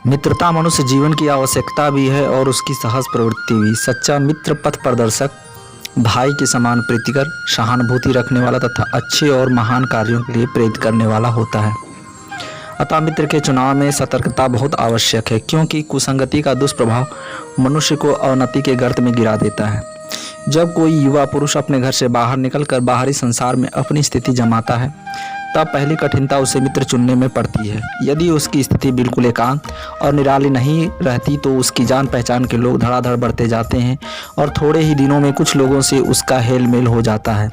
मित्रता मनुष्य जीवन की आवश्यकता भी है और उसकी सहज प्रवृत्ति भी। सच्चा मित्र पथ प्रदर्शक, भाई के समान प्रीतिकर, सहानुभूति रखने वाला तथा अच्छे और महान कार्यों के लिए प्रेरित करने वाला होता है। अतः मित्र के चुनाव में सतर्कता बहुत आवश्यक है, क्योंकि कुसंगति का दुष्प्रभाव मनुष्य को अवनति के गर्त में गिरा देता है। जब कोई युवा पुरुष अपने घर से बाहर निकलकर बाहरी संसार में अपनी स्थिति जमाता है, तब पहली कठिनता उसे मित्र चुनने में पड़ती है। यदि उसकी स्थिति बिल्कुल एकांत और निराली नहीं रहती तो उसकी जान पहचान के लोग धड़ाधड़ बढ़ते जाते हैं और थोड़े ही दिनों में कुछ लोगों से उसका हेल मेल हो जाता है।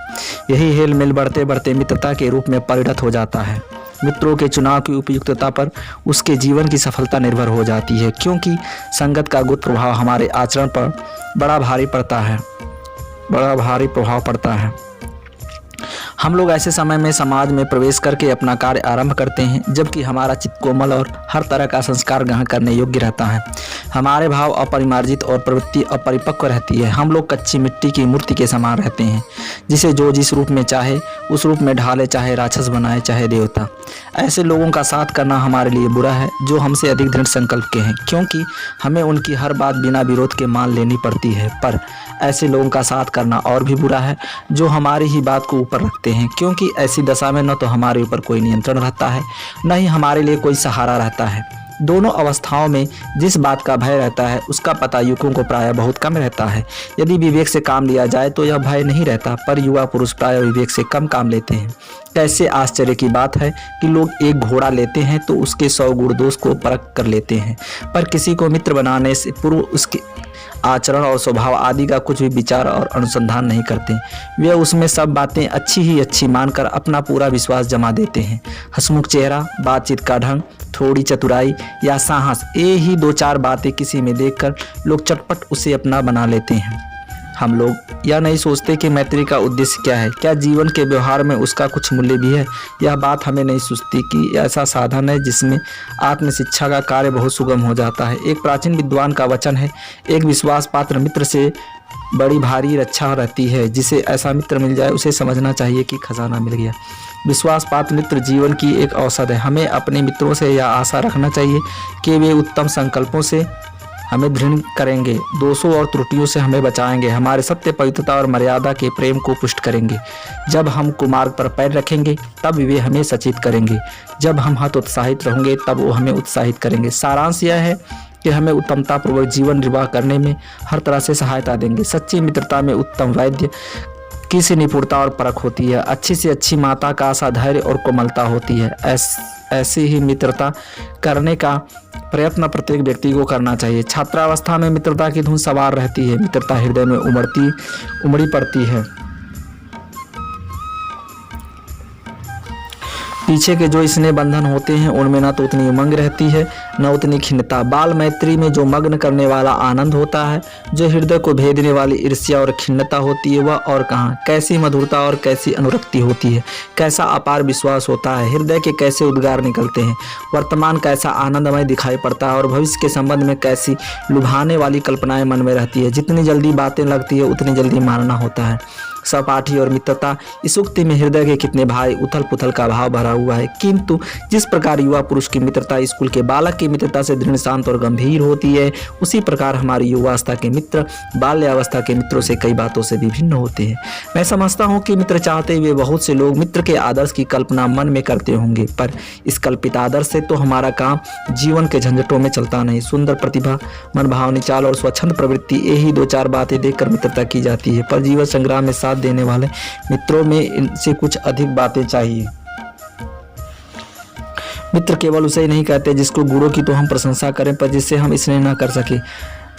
यही हेल मेल बढ़ते बढ़ते मित्रता के रूप में परिणत हो जाता है। मित्रों के चुनाव की उपयुक्तता पर उसके जीवन की सफलता निर्भर हो जाती है, क्योंकि संगत का गुप्त प्रभाव हमारे आचरण पर बड़ा भारी प्रभाव पड़ता है। हम लोग ऐसे समय में समाज में प्रवेश करके अपना कार्य आरंभ करते हैं, जबकि हमारा चित्त कोमल और हर तरह का संस्कार ग्रहण करने योग्य रहता है। हमारे भाव अपरिमार्जित और प्रवृत्ति अपरिपक्व रहती है। हम लोग कच्ची मिट्टी की मूर्ति के समान रहते हैं, जिसे जो जिस रूप में चाहे उस रूप में ढाले, चाहे राक्षस बनाए चाहे देवता। ऐसे लोगों का साथ करना हमारे लिए बुरा है जो हमसे अधिक दृढ़ संकल्प के हैं, क्योंकि हमें उनकी हर बात बिना विरोध के मान लेनी पड़ती है। पर ऐसे लोगों का साथ करना और भी बुरा है जो हमारी ही बात को ऊपर रखते हैं, क्योंकि ऐसी दशा में न तो हमारे ऊपर कोई नियंत्रण रहता है, न ही हमारे लिए कोई सहारा रहता है। दोनों अवस्थाओं में जिस बात का भय रहता है उसका पता युवकों को प्रायः बहुत कम रहता है। यदि विवेक से काम लिया जाए तो यह भय नहीं रहता, पर युवा पुरुष प्रायः विवेक से कम काम लेते हैं। कैसे आश्चर्य की बात है कि लोग एक घोड़ा लेते हैं तो उसके 100 गुण दोष को परख कर लेते हैं, पर किसी को मित्र बनाने से पूर्व उसके आचरण और स्वभाव आदि का कुछ भी विचार और अनुसंधान नहीं करते। वे उसमें सब बातें अच्छी ही अच्छी मानकर अपना पूरा विश्वास जमा देते हैं। हंसमुख चेहरा, बातचीत का ढंग, थोड़ी चतुराई या साहस, ये ही 2-4 बातें किसी में देखकर लोग चटपट उसे अपना बना लेते हैं। हम लोग यह नहीं सोचते कि मैत्री का उद्देश्य क्या है, क्या जीवन के व्यवहार में उसका कुछ मूल्य भी है। यह बात हमें नहीं सूझती कि ऐसा साधन है जिसमें आत्म शिक्षा का कार्य बहुत सुगम हो जाता है। एक प्राचीन विद्वान का वचन है, एक विश्वास पात्र मित्र से बड़ी भारी रक्षा रहती है। जिसे ऐसा मित्र मिल जाए उसे समझना चाहिए कि खजाना मिल गया। विश्वास पात्र मित्र जीवन की एक औसत है। हमें अपने मित्रों से यह आशा रखना चाहिए कि वे उत्तम संकल्पों से हमें दृढ़ करेंगे, दोषों और त्रुटियों से हमें बचाएंगे, हमारे सत्य, पवित्रता और मर्यादा के प्रेम को पुष्ट करेंगे। जब हम कुमार्ग पर पैर रखेंगे तब वे हमें सचेत करेंगे, जब हम हतोत्साहित रहेंगे तब वो हमें उत्साहित करेंगे। सारांश यह है कि हमें उत्तमतापूर्वक जीवन निर्वाह करने में हर तरह से सहायता देंगे। सच्ची मित्रता में उत्तम वैद्य की निपुणता और परख होती है। अच्छी से अच्छी माता का आशा, धैर्य और कोमलता होती है। ऐसी ही मित्रता करने का प्रयत्न प्रत्येक व्यक्ति को करना चाहिए। छात्रावस्था में मित्रता की धुन सवार रहती है। मित्रता हृदय में उमड़ी पड़ती है। पीछे के जो स्नेह बंधन होते हैं उनमें न तो उतनी उमंग रहती है न उतनी खिन्नता। बाल मैत्री में जो मग्न करने वाला आनंद होता है, जो हृदय को भेदने वाली ईर्ष्या और खिन्नता होती है, वह और कहाँ। कैसी मधुरता और कैसी अनुरक्ति होती है, कैसा अपार विश्वास होता है, हृदय के कैसे उद्गार निकलते हैं, वर्तमान कैसा आनंदमय दिखाई पड़ता है और भविष्य के संबंध में कैसी लुभाने वाली कल्पनाएं मन में रहती है। जितनी जल्दी बातें लगती है उतनी जल्दी मानना होता है। सहपाठी और मित्रता, इस उक्ति में हृदय के कितने भाई उथल पुथल का भाव भरा हुआ है। किंतु जिस प्रकार युवा पुरुष की मित्रता स्कूल के बालक की मित्रता से दृढ़, शांत और गंभीर होती है, उसी प्रकार हमारी युवावस्था के मित्र बाल्यावस्था के मित्रों से कई बातों से विभिन्न होते हैं। मैं समझता हूँ कि मित्र चाहते हुए बहुत से लोग मित्र के आदर्श की कल्पना मन में करते होंगे, पर इस कल्पित आदर्श से तो हमारा काम जीवन के झंझटों में चलता नहीं। सुंदर प्रतिभा, मनभावनी चाल और स्वच्छंद प्रवृत्ति, यही 2-4 बातें देखकर मित्रता की जाती है। पर जीवन संग्राम में देने वाले मित्रों में इनसे कुछ अधिक बातें चाहिए। मित्र केवल उसे ही नहीं कहते जिसको गुणों की तो हम प्रशंसा करें पर जिससे हम स्नेह न कर सके,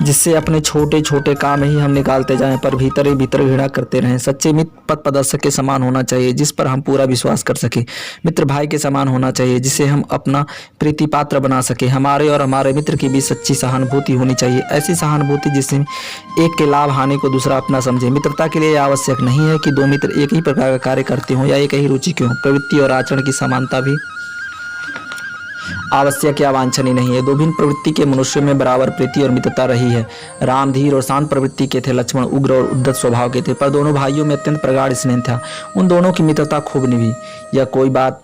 जिससे अपने छोटे छोटे काम ही हम निकालते जाएं पर भीतर ही भीतर घृणा करते रहें। सच्चे मित्र पथ प्रदर्शक के समान होना चाहिए, जिस पर हम पूरा विश्वास कर सके। मित्र भाई के समान होना चाहिए, जिसे हम अपना प्रीति पात्र बना सके। हमारे और हमारे मित्र की भी सच्ची सहानुभूति होनी चाहिए, ऐसी सहानुभूति जिसमें एक के लाभ हानि को दूसरा अपना समझे। मित्रता के लिए आवश्यक नहीं है कि 2 मित्र एक ही प्रकार का कार्य करते हों या एक ही रुचि के हों। प्रवृत्ति और आचरण की समानता भी आवश्यक या वांछनीय नहीं है। 2 भिन्न प्रवृत्ति के मनुष्यों में बराबर प्रीति और मित्रता रही है। राम धीर और शांत प्रवृत्ति के थे, लक्ष्मण उग्र और उद्धत स्वभाव के थे, पर दोनों भाइयों में अत्यंत प्रगाढ़ स्नेह था। उन दोनों की मित्रता खूब निभी। यह कोई बात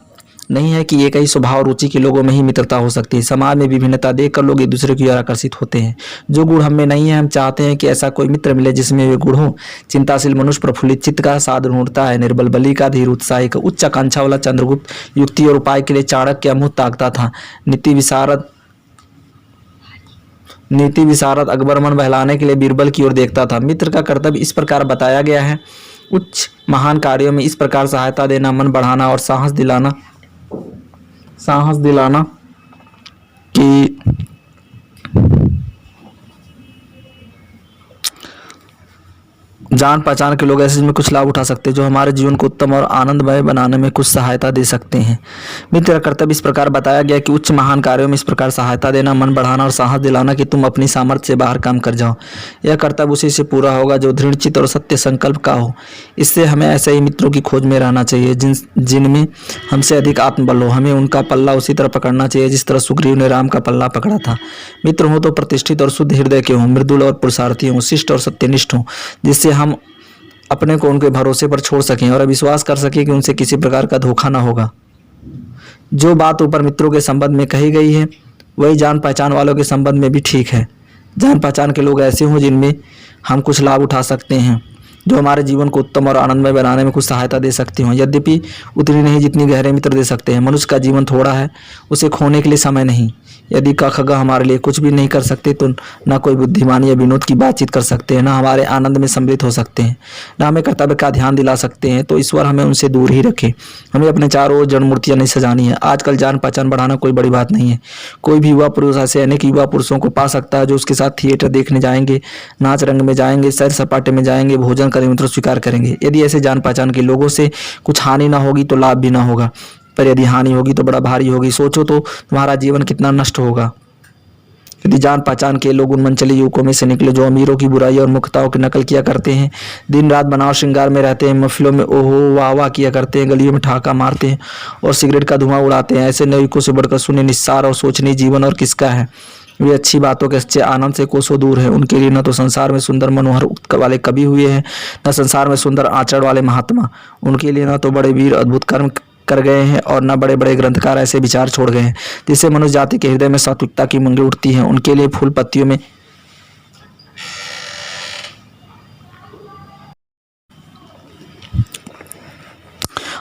नहीं है कि एक ही स्वभाव और रुचि के लोगों में ही मित्रता हो सकती है। समाज में विभिन्नता देखकर लोग एक दूसरे की ओर आकर्षित होते हैं। जो गुण हम में नहीं है, हम चाहते हैं कि ऐसा कोई मित्र मिले जिसमें वे गुण हो। चिंताशील मनुष्य प्रफुल्लित चित्त का, साधु ढूंढता है निर्बल बलि का, धीर उत्साही का, उच्च आकांक्षा वाला चंद्रगुप्त युक्ति और उपाय के लिए चाणक्य अमूर्त ताकता था। नीति विशारद अकबर मन बहलाने के लिए बीरबल की ओर देखता था। मित्र का कर्तव्य इस प्रकार बताया गया है। उच्च महान कार्यों में इस प्रकार सहायता देना, मन बढ़ाना और साहस दिलाना कि जान पहचान के लोग ऐसे में कुछ लाभ उठा सकते हैं जो हमारे जीवन को उत्तम और आनंदमय बनाने में कुछ सहायता दे सकते हैं। मित्र का कर्तव्य इस प्रकार बताया गया कि उच्च महान कार्यों में इस प्रकार सहायता देना, मन बढ़ाना और साहस दिलाना कि तुम अपनी सामर्थ्य से बाहर काम कर जाओ। यह कर्तव्य उसी से पूरा होगा जो दृढ़चित्त और सत्य संकल्प का हो। इससे हमें ऐसे ही मित्रों की खोज में रहना चाहिए जिनमें हमसे अधिक आत्मबल हो। हमें उनका पल्ला उसी तरह पकड़ना चाहिए जिस तरह सुग्रीव ने राम का पल्ला पकड़ा था। मित्र हो तो प्रतिष्ठित और शुद्ध हृदय के हों, मृदुल और पुरुषार्थी हों, शिष्ट और सत्यनिष्ठ हों, जिससे हम अपने को उनके भरोसे पर छोड़ सकें और विश्वास कर सकें कि उनसे किसी प्रकार का धोखा ना होगा। जो बात ऊपर मित्रों के संबंध में कही गई है वही जान पहचान वालों के संबंध में भी ठीक है। जान पहचान के लोग ऐसे हों जिनमें हम कुछ लाभ उठा सकते हैं, जो हमारे जीवन को उत्तम और आनंदमय बनाने में कुछ सहायता दे सकती हों, यद्यपि उतनी नहीं जितनी गहरे मित्र दे सकते हैं। मनुष्य का जीवन थोड़ा है, उसे खोने के लिए समय नहीं। यदि क ख ग हमारे लिए कुछ भी नहीं कर सकते तो ना कोई बुद्धिमान या विनोद की बातचीत कर सकते हैं, ना हमारे आनंद में सम्मिलित हो सकते हैं, ना हमें कर्तव्य का ध्यान दिला सकते हैं। तो ईश्वर हमें उनसे दूर ही रखे। हमें अपने चारों ओर जड़ मूर्तियाँ नहीं सजानी है। आजकल जान पहचान बढ़ाना कोई बड़ी बात नहीं है। कोई भी युवा पुरुष ऐसे अनेक युवा पुरुषों को पा सकता है जो उसके साथ थिएटर देखने जाएंगे, नाच रंग में जाएंगे, सैर सपाटे में जाएंगे, भोजन करेंगे, मित्र स्वीकार करेंगे। यदि ऐसे जान पहचान के लोगों से कुछ हानि ना होगी तो लाभ भी ना होगा, पर यदि हानि होगी तो बड़ा भारी होगी। सोचो तो तुम्हारा जीवन कितना नष्ट होगा। यदि जान पहचान के लोग उन मनचले युवकों में से निकले जो अमीरों की बुराई और मूर्खताओं की नकल किया करते हैं, दिन रात बनाव श्रृंगार में रहते हैं, महफिलों में ओहो वाह वाह किया करते हैं, गलियों में ठहाका मारते हैं और सिगरेट का धुआं उड़ाते हैं, ऐसे नवयुवकों से बढ़कर शून्य, निस्सार और सोचनीय जीवन और किसका है। वे अच्छी बातों के सच्चे आनंद से कोसों दूर है। उनके लिए न तो संसार में सुंदर मनोहर उक्त वाले कवि हुए हैं, न संसार में सुंदर आचरण वाले महात्मा। उनके लिए न तो बड़े वीर अद्भुत कर्म कर गए हैं और न बड़े बड़े ग्रंथकार ऐसे विचार छोड़ गए हैं जिससे मनुष्य जाति के हृदय में सात्विकता की उमंगें उठती हैं। उनके लिए फूल पत्तियों में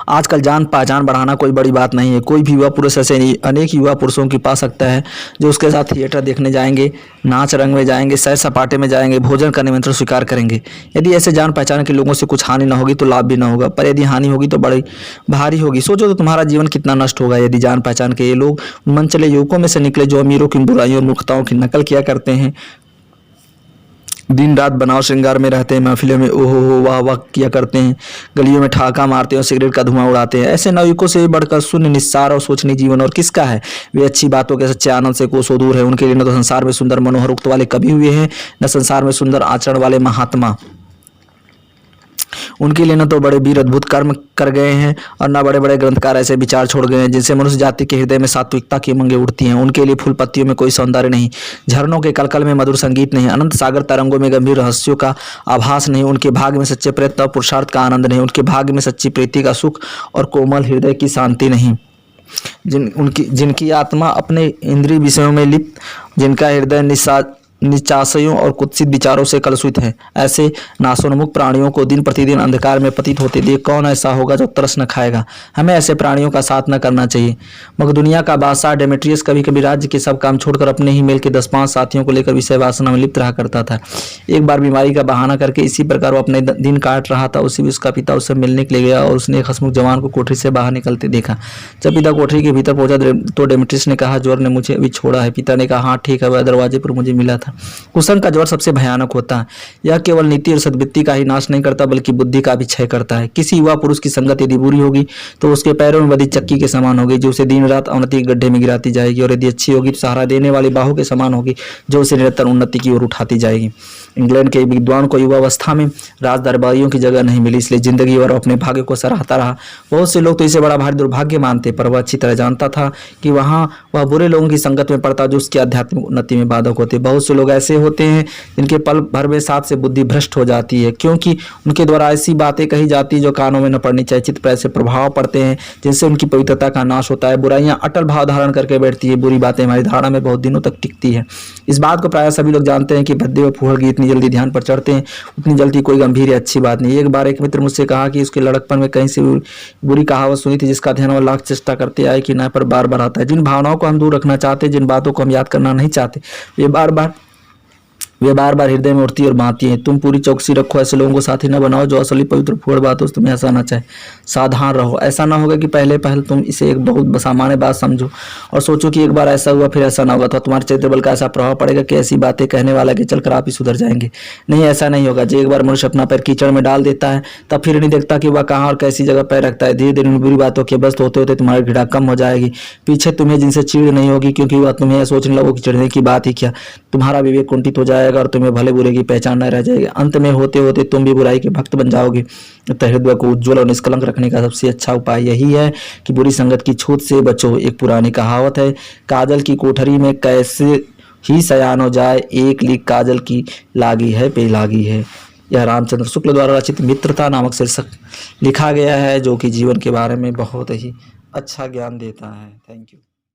आजकल जान पहचान बढ़ाना कोई बड़ी बात नहीं है। कोई भी युवा पुरुष ऐसे अनेक युवा पुरुषों की पा सकता है जो उसके साथ थिएटर देखने जाएंगे, नाच रंग में जाएंगे, सैर सपाटे में जाएंगे, भोजन का निमंत्रण स्वीकार करेंगे। यदि ऐसे जान पहचान के लोगों से कुछ हानि ना होगी तो लाभ भी ना होगा, पर यदि हानि होगी तो बड़ी भारी होगी। सोचो तो तुम्हारा जीवन कितना नष्ट होगा। यदि जान पहचान के ये लोग मन चले युवकों में से निकले जो अमीरों की बुराइयों और मूर्खताओं की नकल किया करते हैं, दिन रात बनाव श्रृंगार में रहते हैं, महफिलों में ओहो हो वाह वाह किया करते हैं, गलियों में ठहाका मारते हैं और सिगरेट का धुआं उड़ाते हैं, ऐसे नवयुवकों से बढ़कर शून्य, निस्सार और सोचनीय जीवन और किसका है। वे अच्छी बातों के सच्चे आनंद से कोसों दूर है। उनके लिए न तो संसार में सुंदर मनोहर उक्त वाले कवि हुए हैं, न संसार में सुंदर आचरण वाले महात्मा। उनके लिए न तो बड़े वीर अद्भुत कर्म कर गए हैं और न बड़े बड़े ग्रंथकार ऐसे विचार छोड़ गए हैं जिनसे मनुष्य जाति के हृदय में सात्विकता की उमंगें उठती हैं। उनके लिए फूल पत्तियों में कोई सौंदर्य नहीं, झरनों के कलकल में मधुर संगीत नहीं, अनंत सागर तरंगों में गंभीर रहस्यों का आभास नहीं। उनके भाग्य में सच्चे प्रयत्न और पुरुषार्थ का आनंद नहीं। उनके भाग्य में सच्ची प्रीति का सुख और कोमल हृदय की शांति नहीं। जिनकी आत्मा अपने इंद्रिय विषयों में लिप्त, जिनका हृदय निचाशयों और कुत्सित विचारों से कलुषित है, ऐसे नाशोन्मुख प्राणियों को दिन प्रतिदिन अंधकार में पतित होते देख कौन ऐसा होगा जो तरस न खाएगा। हमें ऐसे प्राणियों का साथ न करना चाहिए। मगर दुनिया का बादशाह डेमेट्रियस कभी कभी राज्य के सब काम छोड़कर अपने ही मेल के 10-5 साथियों को लेकर विषय वासना में लिप्त रहा करता था। एक बार बीमारी का बहाना करके इसी प्रकार वो अपने दिन काट रहा था। उसी भी उसका पिता उससे मिलने के लिए गया और उसने एक हंसमुख जवान को कोठरी से बाहर निकलते देखा। जब पिता कोठरी के भीतर पहुंचा तो डेमेट्रियस ने कहा, ज्वर ने मुझे अभी छोड़ा है। पिता ने कहा, हाँ ठीक है, वह दरवाजे पर मुझे मिला था। कुसंग का ज्वर सबसे भयानक होता है। यह केवल नीति और सद्वृत्ति का ही नाश नहीं करता बल्कि बुद्धि का भी क्षय करता है। किसी युवा पुरुष की संगत यदि बुरी होगी तो उसके पैरों में बधी चक्की के समान होगी जो उसे दिन रात अवनति के गड्ढे में गिराती जाएगी, और यदि अच्छी होगी तो सहारा देने वाली बाहों के समान होगी जो उसे निरंतर उन्नति की ओर उठाती जाएगी। इंग्लैंड के विद्वान को युवावस्था में राज दरबारियों की जगह नहीं मिली, इसलिए जिंदगी भर अपने भाग्य को सराहता रहा। बहुत से लोग तो इसे बड़ा भारी दुर्भाग्य मानते, पर वह अच्छी तरह जानता था कि वहाँ वह बुरे लोगों की संगत में पड़ता जो उसकी आध्यात्मिक उन्नति में बाधक होते। बहुत से लोग ऐसे होते हैं जिनके पल भर में साथ से बुद्धि भ्रष्ट हो जाती है, क्योंकि उनके द्वारा ऐसी बातें कही जाती जो कानों में न पड़नी चाहिए। चित्त पर ऐसे प्रभाव पड़ते हैं जिनसे उनकी पवित्रता का नाश होता है। बुराइयां अटल भाव धारण करके बैठती है, बुरी बातें हमारी धारणा में बहुत दिनों तक टिकती है। इस बात को प्रायः सभी लोग जानते हैं कि भद्दे व फूहड़ की इतनी जल्दी ध्यान पर चढ़ते हैं, उतनी जल्दी कोई गंभीर या अच्छी बात नहीं। एक बार एक मित्र मुझसे कहा कि उसके लड़कपन में कहीं से बुरी कहावत सुनी थी जिसका ध्यान वह लाख चेष्टा करते आए कि न पर बार बार आता है। जिन भावनाओं को हम दूर रखना चाहते, जिन बातों को हम याद करना नहीं चाहते, वे बार बार हृदय में उठती और बांधती हैं। तुम पूरी चौकसी रखो, ऐसे लोगों को साथी न बनाओ जो असली पवित्र फूहड़ बातों से तुम्हें हंसाना चाहे। सावधान रहो, ऐसा ना होगा कि पहले तुम इसे एक बहुत सामान्य बात समझो और सोचो कि एक बार ऐसा हुआ फिर ऐसा ना होगा तो तुम्हारे चरित्र बल का ऐसा प्रभाव पड़ेगा कि ऐसी बातें कहने वाला कि चलकर आप ही सुधर जाएंगे। नहीं, ऐसा नहीं होगा। जो एक बार मनुष्य अपना पैर कीचड़ में डाल देता है तब फिर नहीं देखता कि वह कहाँ और कैसी जगह पैर रखता है। धीरे धीरे उन बुरी बातों के व्यस्त होते होते तुम्हारी घृणा कम हो जाएगी। पीछे तुम्हें जिनसे चिढ़ नहीं होगी, क्योंकि वह तुम्हें सोचने लगो कि चिढ़ने की बात ही क्या। तुम्हारा विवेक कुंठित हो जाएगा और तुम्हें भले बुरे की पहचान न रह जाएगी। अंत में होते होते तुम भी बुराई के भक्त बन जाओगे। तो हृदय को उज्ज्वल और निष्कलंक रखने का सबसे अच्छा उपाय यही है कि बुरी संगत की छूत से बचो। एक पुरानी कहावत है, काजल की कोठरी में कैसे ही सयान हो जाए, एक लीक काजल की लागी है बेलागी है। यह रामचंद्र शुक्ल द्वारा रचित मित्रता नामक शीर्षक लिखा गया है, जो कि जीवन के बारे में बहुत ही अच्छा ज्ञान देता है। Thank you.